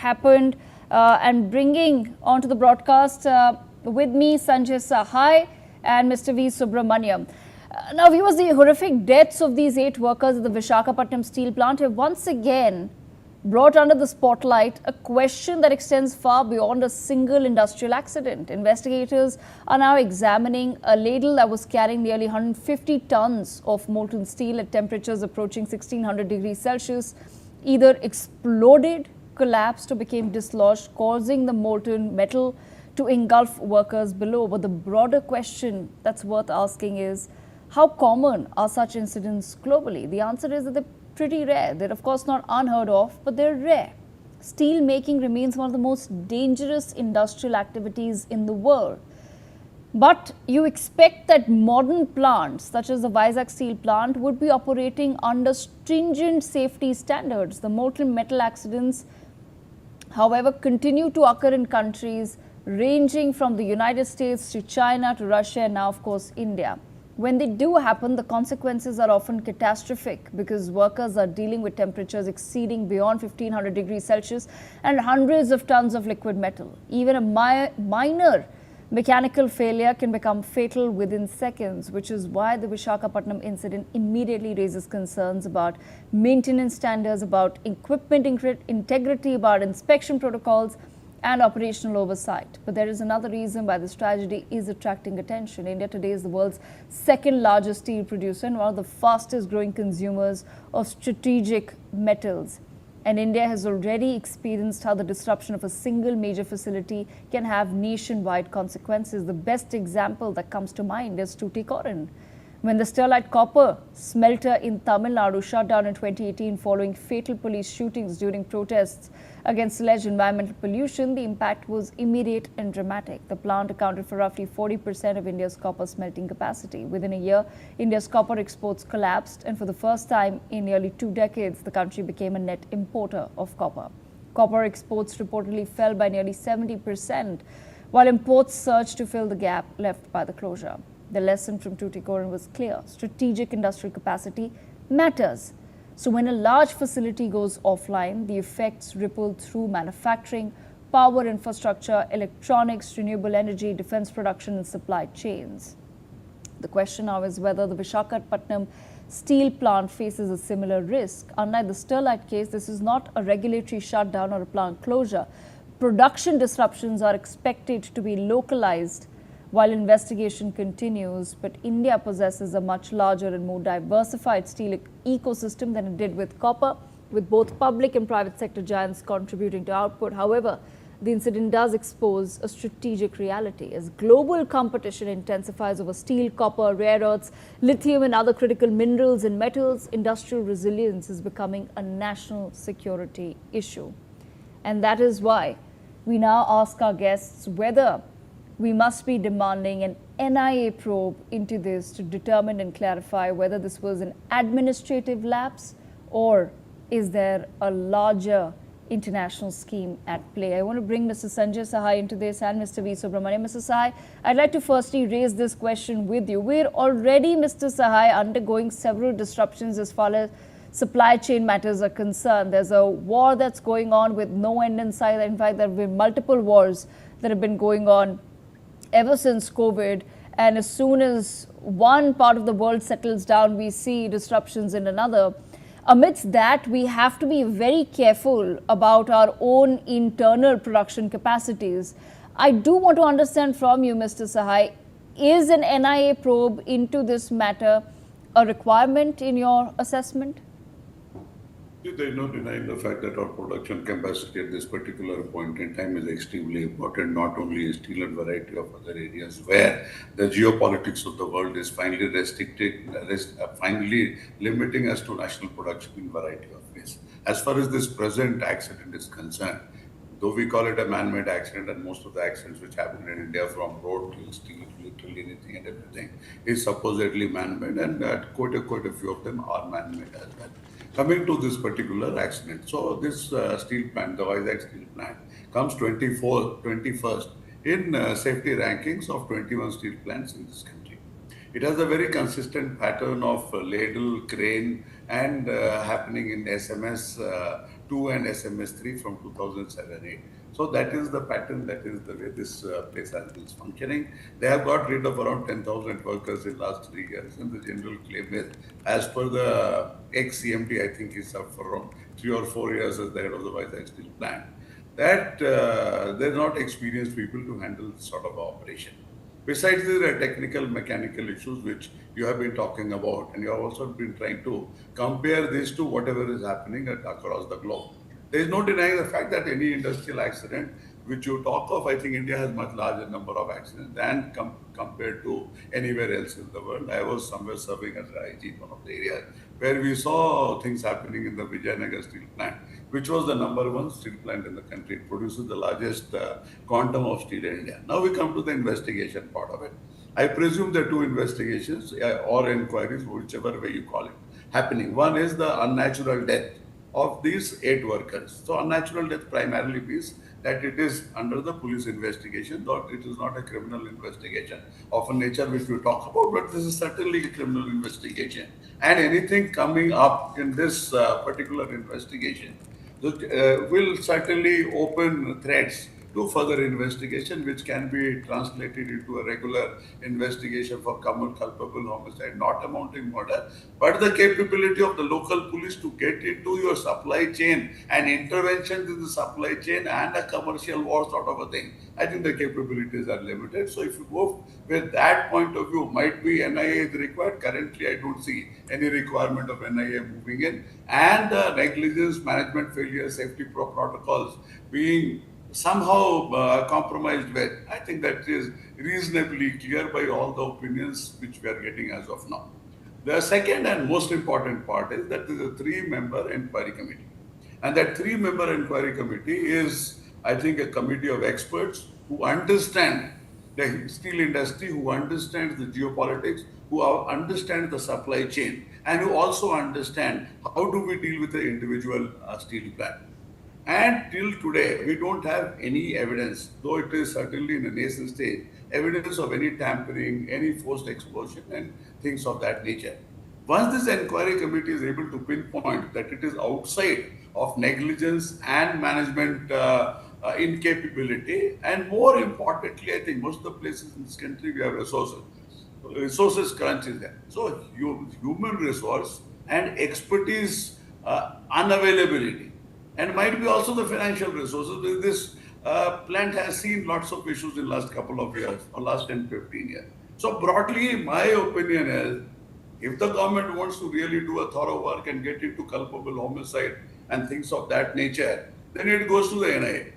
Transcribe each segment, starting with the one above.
happened and bringing onto the broadcast with me Sanjay Sahai and Mr. V. Subramaniam. Now, viewers, the horrific deaths of these 8 workers at the Visakhapatnam Steel Plant have once again brought under the spotlight a question that extends far beyond a single industrial accident. Investigators are now examining a ladle that was carrying nearly 150 tons of molten steel at temperatures approaching 1600 degrees Celsius, either exploded, collapsed or became dislodged, causing the molten metal to engulf workers below. But the broader question that's worth asking is, how common are such incidents globally? The answer is that they're pretty rare. They're of course not unheard of, but they're rare. Steel making remains one of the most dangerous industrial activities in the world. But you expect that modern plants, such as the Vizag Steel Plant, would be operating under stringent safety standards. The molten metal accidents, however, continue to occur in countries ranging from the United States to China to Russia and now, of course, India. When they do happen, the consequences are often catastrophic because workers are dealing with temperatures exceeding beyond 1500 degrees Celsius and hundreds of tons of liquid metal. Even a minor mechanical failure can become fatal within seconds, which is why the Visakhapatnam incident immediately raises concerns about maintenance standards, about equipment integrity, about inspection protocols and operational oversight. But there is another reason why this tragedy is attracting attention. India today is the world's second largest steel producer and one of the fastest growing consumers of strategic metals. And India has already experienced how the disruption of a single major facility can have nationwide consequences. The best example that comes to mind is Tuticorin, when the Sterlite copper smelter in Tamil Nadu shut down in 2018 following fatal police shootings during protests against alleged environmental pollution. The impact was immediate and dramatic. The plant accounted for roughly 40% of India's copper smelting capacity. Within a year, India's copper exports collapsed, and for the first time in nearly 2 decades, the country became a net importer of copper. Copper exports reportedly fell by nearly 70%, while imports surged to fill the gap left by the closure. The lesson from Tuticorin was clear. Strategic industrial capacity matters. So when a large facility goes offline, the effects ripple through manufacturing, power infrastructure, electronics, renewable energy, defense production and supply chains. The question now is whether the Visakhapatnam steel plant faces a similar risk. Unlike the Sterlite case, this is not a regulatory shutdown or a plant closure. Production disruptions are expected to be localized while investigation continues, but India possesses a much larger and more diversified steel ecosystem than it did with copper, with both public and private sector giants contributing to output. However, the incident does expose a strategic reality. As global competition intensifies over steel, copper, rare earths, lithium and other critical minerals and metals, industrial resilience is becoming a national security issue. And that is why we now ask our guests whether we must be demanding an NIA probe into this to determine and clarify whether this was an administrative lapse or is there a larger international scheme at play. I want to bring Mr. Sanjay Sahai into this and Mr. V. Subramaniam. Mr. Sahai, I'd like to firstly raise this question with you. We're already, Mr. Sahai, undergoing several disruptions as far as supply chain matters are concerned. There's a war that's going on with no end in sight. In fact, there have been multiple wars that have been going on ever since COVID, and as soon as one part of the world settles down, we see disruptions in another. Amidst that, we have to be very careful about our own internal production capacities. I do want to understand from you, Mr. Sahai, is an NIA probe into this matter a requirement in your assessment? There is no denying the fact that our production capacity at this particular point in time is extremely important, not only in steel and variety of other areas where the geopolitics of the world is finally finally limiting us to national production in variety of ways. As far as this present accident is concerned, though we call it a man-made accident, and most of the accidents which happen in India from road to steel, literally anything and everything, is supposedly man-made, and quite a few of them are man-made as well. Coming to this particular accident, so this steel plant, the Vizag Steel Plant, comes 21st in safety rankings of 21 steel plants in this country. It has a very consistent pattern of ladle, crane, and happening in SMS 2 and SMS-3 from 2007-8. So that is the pattern, that is the way this place has been functioning. They have got rid of around 10,000 workers in last 3 years, and the general claim is, as per the ex-CMD, I think he's up for around 3 or 4 years as the head of the Vizag Steel Plant, that they're not experienced people to handle this sort of operation. Besides, there are technical, mechanical issues which you have been talking about, and you have also been trying to compare this to whatever is happening across the globe. There is no denying the fact that any industrial accident which you talk of, I think India has much larger number of accidents than compared to anywhere else in the world. I was somewhere serving as an IG in one of the areas where we saw things happening in the Vizag Steel Plant, which was the #1 steel plant in the country. It produces the largest quantum of steel in India. Now we come to the investigation part of it. I presume there are two investigations or inquiries, whichever way you call it, happening. One is the unnatural death of these 8 workers. So unnatural death primarily means that it is under the police investigation, or it is not a criminal investigation of a nature which we talk about, but this is certainly a criminal investigation. And anything coming up in this particular investigation will certainly open threads to further investigation, which can be translated into a regular investigation for common culpable homicide, not amounting murder, but the capability of the local police to get into your supply chain and interventions in the supply chain and a commercial war sort of a thing. I think the capabilities are limited. So if you go with that point of view, might be NIA is required. Currently, I don't see any requirement of NIA moving in. And negligence, management failure, safety protocols being somehow compromised with. I think that is reasonably clear by all the opinions which we are getting as of now. The second and most important part is that there is a 3-member inquiry committee. And that 3-member inquiry committee is, I think, a committee of experts who understand the steel industry, who understand the geopolitics, who understand the supply chain, and who also understand how do we deal with the individual steel plant. And till today, we don't have any evidence, though it is certainly in a nascent stage, evidence of any tampering, any forced explosion, and things of that nature. Once this inquiry committee is able to pinpoint that it is outside of negligence and management incapability, and more importantly, I think most of the places in this country we have resources crunch is there. So human resource and expertise unavailability, and might be also the financial resources. This plant has seen lots of issues in last couple of years, or last 10, 15 years. So broadly, my opinion is, if the government wants to really do a thorough work and get into culpable homicide and things of that nature, then it goes to the NIA.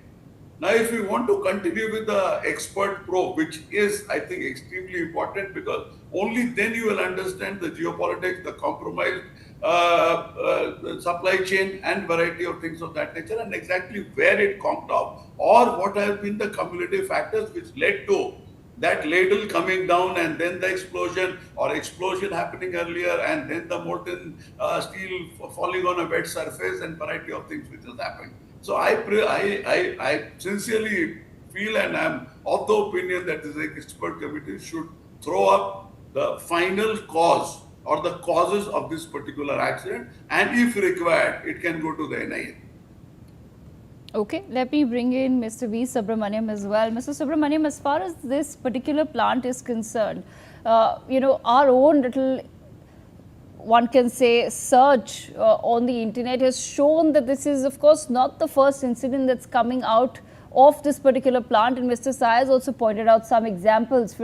Now, if you want to continue with the expert probe, which is, I think, extremely important, because only then you will understand the geopolitics, the compromised supply chain, and variety of things of that nature, and exactly where it conked off, or what have been the cumulative factors which led to that ladle coming down, and then the explosion, or explosion happening earlier, and then the molten steel falling on a wet surface, and variety of things which has happened. So I sincerely feel, and I'm of the opinion, that this expert committee should throw up the final cause or the causes of this particular accident, and if required, it can go to the NIA. Okay, let me bring in Mr. V. Subramaniam as well. Mr. Subramaniam, as far as this particular plant is concerned, our own little, one can say, search on the internet has shown that this is, of course, not the first incident that's coming out of this particular plant. And Mr. Sai has also pointed out some examples.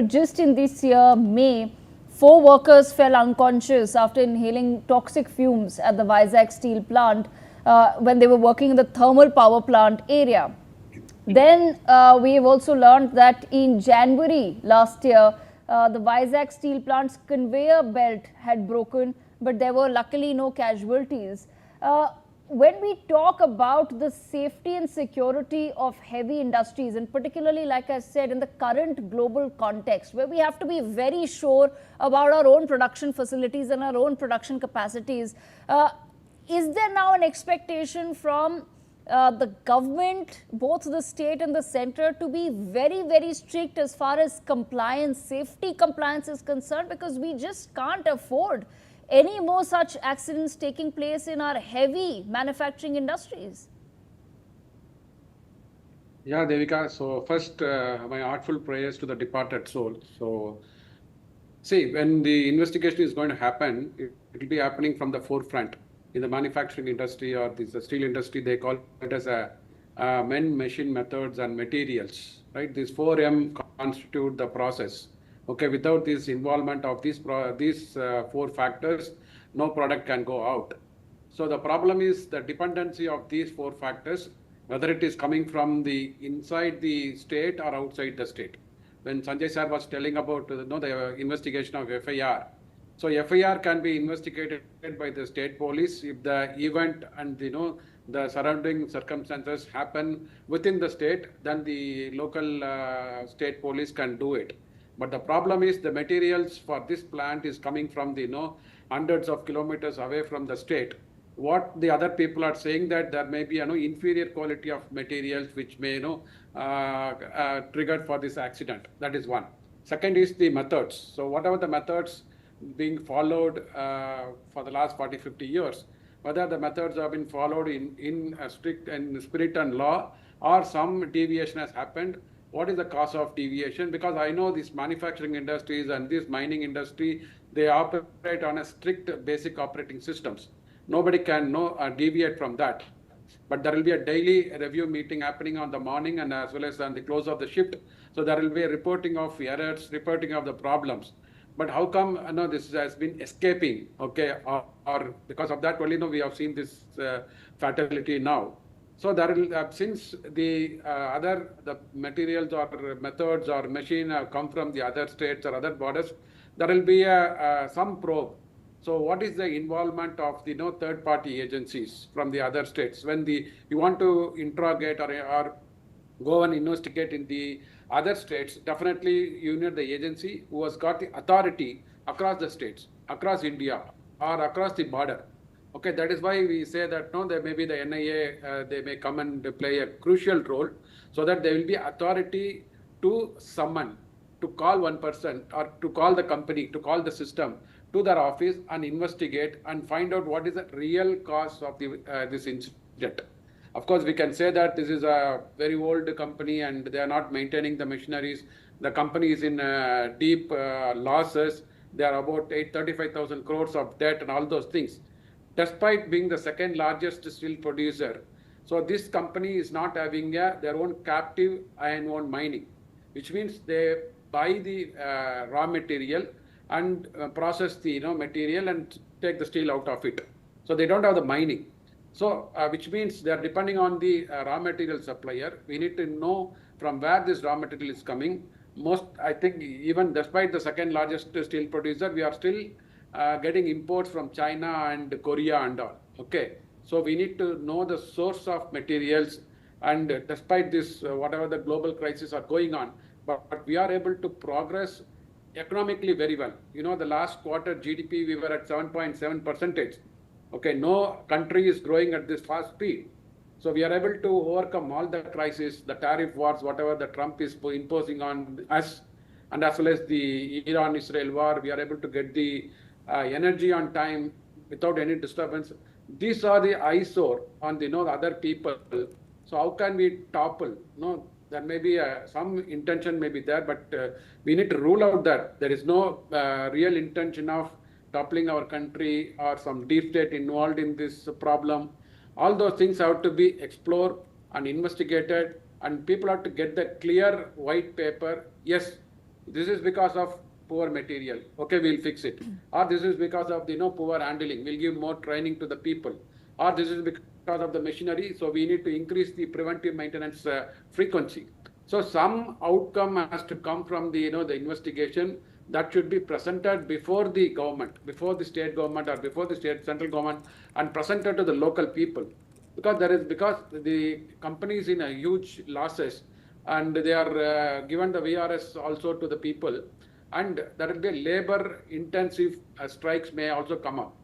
Just in this year, May, 4 workers fell unconscious after inhaling toxic fumes at the Vizag Steel Plant when they were working in the thermal power plant area. Then we have also learned that in January last year, the Vizag Steel Plant's conveyor belt had broken, but there were luckily no casualties. When we talk about the safety and security of heavy industries, and particularly, like I said, in the current global context, where we have to be very sure about our own production facilities and our own production capacities, is there now an expectation from the government, both the state and the center, to be very, very strict as far as compliance, safety compliance is concerned? Because we just can't afford any more such accidents taking place in our heavy manufacturing industries? Yeah, Devika. So first, my artful prayers to the departed soul. So see, when the investigation is going to happen, it will be happening from the forefront in the manufacturing industry or the steel industry. They call it as a men, machine, methods, and materials. Right? These 4M constitute the process. Okay, without this involvement of these four factors, no product can go out. So the problem is the dependency of these four factors, whether it is coming from the inside the state or outside the state. When Sanjay sir was telling about the investigation of FIR, so FIR can be investigated by the state police if the event and the surrounding circumstances happen within the state, then the local state police can do it. But the problem is the materials for this plant is coming from the hundreds of kilometers away from the state. What the other people are saying that there may be inferior quality of materials which may triggered for this accident. That is one. Second is the methods. So whatever the methods being followed for the last 40-50 years, whether the methods have been followed in a strict and spirit and law, or some deviation has happened. What is the cause of deviation? Because I know these manufacturing industries and this mining industry, they operate on a strict basic operating systems. Nobody can deviate from that. But there will be a daily review meeting happening on the morning and as well as on the close of the shift. So there will be a reporting of errors, reporting of the problems. But how come this has been escaping? Okay, or because of that only we have seen this fatality now. So there will since the the materials or methods or machine have come from the other states or other borders, there will be some probe. So what is the involvement of the third-party agencies from the other states when you want to interrogate or go and investigate in the other states? Definitely you need the agency who has got the authority across the states, across India, or across the border. Okay, that is why we say that there may be the NIA, they may come and play a crucial role, so that there will be authority to summon, to call one person or to call the company, to call the system to their office and investigate and find out what is the real cause of this incident. Of course, we can say that this is a very old company and they are not maintaining the machineries. The company is in deep losses. They are about 35,000 crores of debt and all those things, despite being the second largest steel producer. So this company is not having their own captive iron ore mining, which means they buy the raw material and process the material and take the steel out of it. So they don't have the mining. So which means they are depending on the raw material supplier. We need to know from where this raw material is coming. I think even despite the second largest steel producer, we are still getting imports from China and Korea and all. Okay. So we need to know the source of materials, and despite this, whatever the global crises are going on, but we are able to progress economically very well. The last quarter GDP, we were at 7.7%. Okay, no country is growing at this fast speed. So we are able to overcome all the crises, the tariff wars, whatever the Trump is imposing on us, and as well as the Iran-Israel war, we are able to get the energy on time without any disturbance. These are the eyesore on the other people. So how can we topple? There may be some intention may be there, but we need to rule out that there is no real intention of toppling our country or some deep state involved in this problem. All those things have to be explored and investigated, and people have to get the clear white paper. Yes, this is because of poor material. Okay, we'll fix it. Or this is because of poor handling. We'll give more training to the people. Or this is because of the machinery, so we need to increase the preventive maintenance frequency. So some outcome has to come from the the investigation that should be presented before the government, before the state government or before the central government, and presented to the local people. Because the company is in a huge losses, and they are given the VRS also to the people, and there will be a labor intensive strikes may also come up.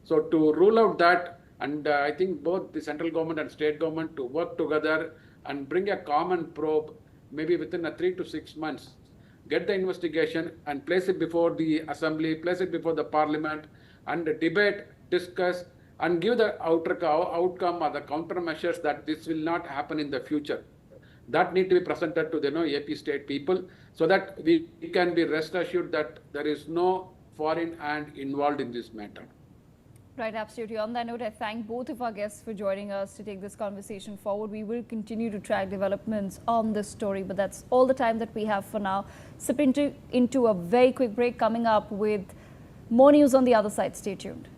So to rule out that, and I think both the central government and state government to work together and bring a common probe, maybe within 3 to 6 months, get the investigation and place it before the assembly, place it before the parliament, and debate, discuss, and give the outcome or the countermeasures that this will not happen in the future. That need to be presented to the AP state people so that we can be rest assured that there is no foreign hand involved in this matter. Right, absolutely. On that note, I thank both of our guests for joining us to take this conversation forward. We will continue to track developments on this story, but that's all the time that we have for now. Sip into a very quick break. Coming up with more news on the other side. Stay tuned.